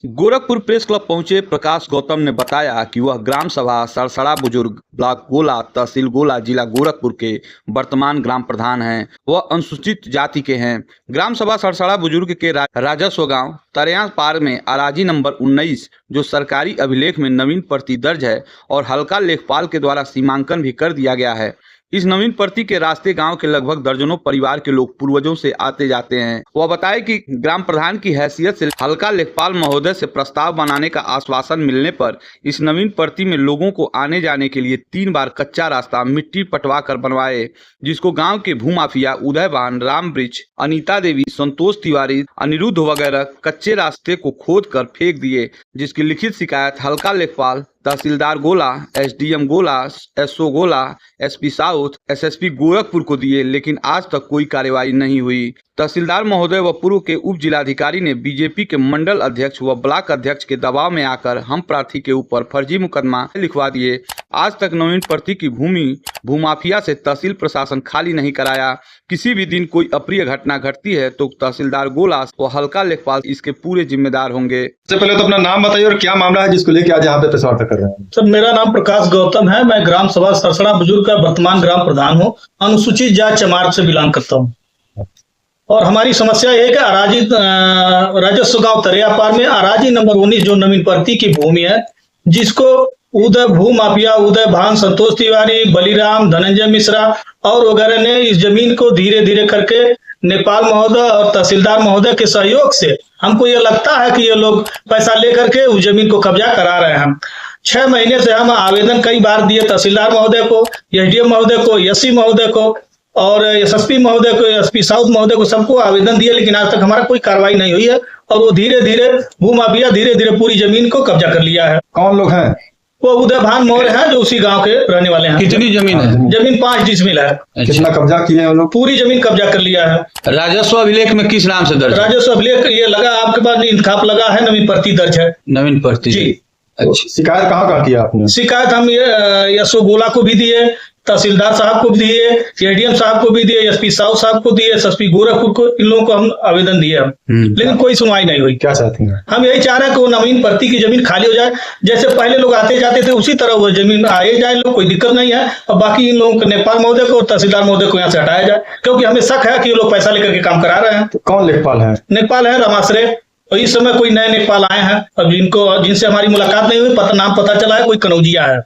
Gorakhpur press club पहुंचे प्रकाश गौतम ने बताया कि वह ग्राम सभा सरसड़ा बुजुर्ग ब्लॉक गोला तहसील गोला जिला गोरखपुर के वर्तमान ग्राम प्रधान हैं। वह अनुसूचित जाति के हैं। ग्राम सभा सरसड़ा बुजुर्ग के राजस्व गांव तरया पार में अराजी नंबर 19 जो सरकारी अभिलेख में नवीन प्रति दर्ज है और हल्का लेखपाल के द्वारा सीमांकन भी कर दिया गया है। इस नवीन प्रति के रास्ते गांव के लगभग दर्जनों परिवार के लोग पूर्वजों से आते जाते हैं। वह बताए कि ग्राम प्रधान की हैसियत से हल्का लेखपाल महोदय से प्रस्ताव बनाने का आश्वासन मिलने पर इस नवीन प्रति में लोगों को आने जाने के लिए 3 बार कच्चा रास्ता मिट्टी पटवा कर बनवाए, जिसको गांव के भूमाफिया उदयभान, राम वृक्ष, अनीता देवी, संतोष तिवारी, अनिरुद्ध वगैरह कच्चे रास्ते को खोद कर फेंक दिए, जिसकी लिखित शिकायत हल्का लेखपाल, तहसीलदार गोला, एसडीएम गोला, एसओ गोला, एसपी साउथ, एसएसपी गोरखपुर को दिए, लेकिन आज तक कोई कार्रवाई नहीं हुई। तहसीलदार महोदय व पूर्व के उप जिलाधिकारी ने बीजेपी के मंडल अध्यक्ष व ब्लॉक अध्यक्ष के दबाव में आकर हम प्रार्थी के ऊपर फर्जी मुकदमा लिखवा दिए। आज तक नवीन प्रति की भूमाफिया से तहसील प्रशासन खाली नहीं कराया। किसी भी दिन कोई अप्रिय घटना घटती है तो तहसीलदार गोला व हल्का लेखपाल इसके पूरे जिम्मेदार होंगे। सबसे पहले तो अपना नाम बताइए और क्या मामला है जिसको लेकर आज यहाँ पे प्रेस वार्ता कर रहे हैं। सर, मेरा नाम प्रकाश गौतम है। मैं ग्राम सभा सरसड़ा बुजुर्ग का वर्तमान ग्राम प्रधान हूँ। अनुसूचित जाति चमार से बिलोंग करता हूँ और हमारी समस्या ये है कि अराजी राजस्व गांव तरया पार में अराजी नंबर 19 जो नवीन प्रति की भूमि है, जिसको उदय भूमाफिया उदयभान, संतोष तिवारी, बलिराम, धनंजय मिश्रा और वगैरह ने इस जमीन को धीरे धीरे करके नेपाल महोदय और तहसीलदार महोदय के सहयोग से हमको ये लगता है कि ये लोग पैसा लेकर के उस जमीन को कब्जा करा रहे हैं। 6 महीने से हम आवेदन कई बार दिए तहसीलदार महोदय को, एसडीएम महोदय को, एससी महोदय को और एसएसपी महोदय को, एसपी साउथ महोदय को, सबको आवेदन दिए, लेकिन आज तक हमारा कोई कार्रवाई नहीं हुई है और वो धीरे धीरे भूमाफिया धीरे धीरे पूरी जमीन को कब्जा कर लिया है। कौन लोग हैं? वो उदयभान मौर्य है जो उसी गांव के रहने वाले हैं। कितनी जमीन है? जमीन 5 डिसमिल है। कितना कब्जा किए हैं वो लोग? पूरी जमीन कब्जा कर लिया है। राजस्व अभिलेख में किस नाम से दर्ज है? राजस्व अभिलेख ये लगा आपके पास इंतखाब लगा है, नवीन प्रति दर्ज है। नवीन प्रति जी। अच्छा, शिकायत कहाँ किया आपने? शिकायत हम ये एसओ गोला को भी दिए, तहसीलदार साहब को भी दिए, एडीएम साहब को भी दिए, एसपी साउथ साहब को दिए, एसएसपी गोरखपुर को, इन लोगों को हम आवेदन दिए हम, लेकिन कोई सुनवाई नहीं हुई। क्या चाहते हैं? हम यही चाह रहे हैं कि वो नवीन प्रति की जमीन खाली हो जाए, जैसे पहले लोग आते जाते थे उसी तरह वो जमीन आए जाए लोग, कोई दिक्कत नहीं है। और बाकी इन लोगों को नेपाल महोदय को और तहसीलदार महोदय को यहाँ से हटाया जाए, क्योंकि हमें शक है कि ये लोग पैसा लेकर के काम करा रहे हैं। तो कौन लेखपाल है? नेपाल है रमाश्रय, और इस समय कोई नए नेपाल आए हैं और जिनसे हमारी मुलाकात नहीं हुई, नाम पता चला है कोई कनौजिया है।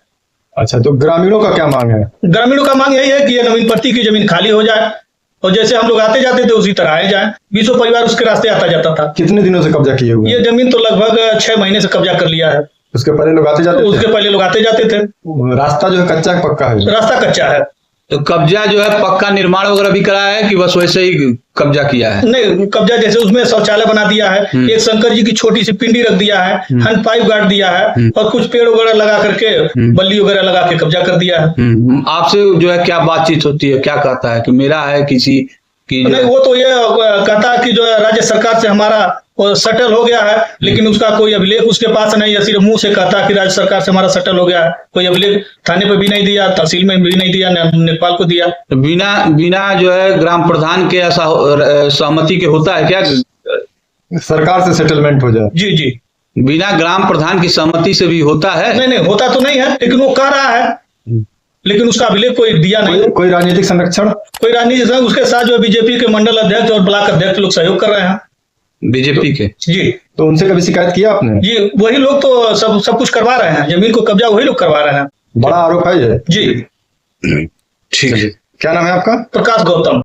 अच्छा, तो ग्रामीणों का क्या मांग है? ग्रामीणों का मांग यही है कि ये नवीन प्रति की जमीन खाली हो जाए और जैसे हम लोग आते जाते थे उसी तरह आए जाए। 20 परिवार उसके रास्ते आता जाता था। कितने दिनों से कब्जा किए हुए? ये जमीन तो लगभग 6 महीने से कब्जा कर लिया है। उसके पहले लोग आते जाते थे? उसके पहले लोग आते जाते थे। रास्ता जो है कच्चा है पक्का है? रास्ता कच्चा है। तो कब्जा जो है पक्का निर्माण वगैरह भी कराया है कि बस वैसे ही कब्जा किया है? नहीं, कब्जा जैसे उसमें शौचालय बना दिया है, एक शंकर जी की छोटी सी पिंडी रख दिया है, हैंड पाइप गाड़ दिया है और कुछ पेड़ वगैरह लगा करके बल्ली वगैरह लगा के कब्जा कर दिया है। आपसे जो है क्या बातचीत होती है, क्या कहता है कि मेरा है किसी की? नहीं, वो तो ये कहता है कि जो है राज्य सरकार से हमारा सेटल हो गया है, लेकिन उसका कोई अभिलेख उसके पास नहीं है। सिर्फ मुंह से कहता है कि राज्य सरकार से हमारा सेटल हो गया है, कोई अभिलेख थाने पे भी नहीं दिया, तहसील में भी नहीं दिया, नेपाल को दिया। तो बिना जो है ग्राम प्रधान के ऐसा सहमति के होता है क्या सरकार से सेटलमेंट हो जाए? जी जी, बिना ग्राम प्रधान की सहमति से भी होता है? नहीं, होता तो नहीं है, लेकिन वो कह रहा है, लेकिन उसका अभिलेख कोई दिया नहीं। कोई राजनीतिक संरक्षण? कोई राजनीतिक संरक्षण उसके साथ जो बीजेपी के मंडल अध्यक्ष और ब्लॉक अध्यक्ष लोग सहयोग कर रहे हैं। बीजेपी के? जी। तो उनसे कभी शिकायत किया आपने? जी, वही लोग तो सब कुछ करवा रहे हैं, जमीन को कब्जा वही लोग करवा रहे हैं। बड़ा आरोप है ये? जी। ठीक है। क्या नाम है आपका? प्रकाश गौतम।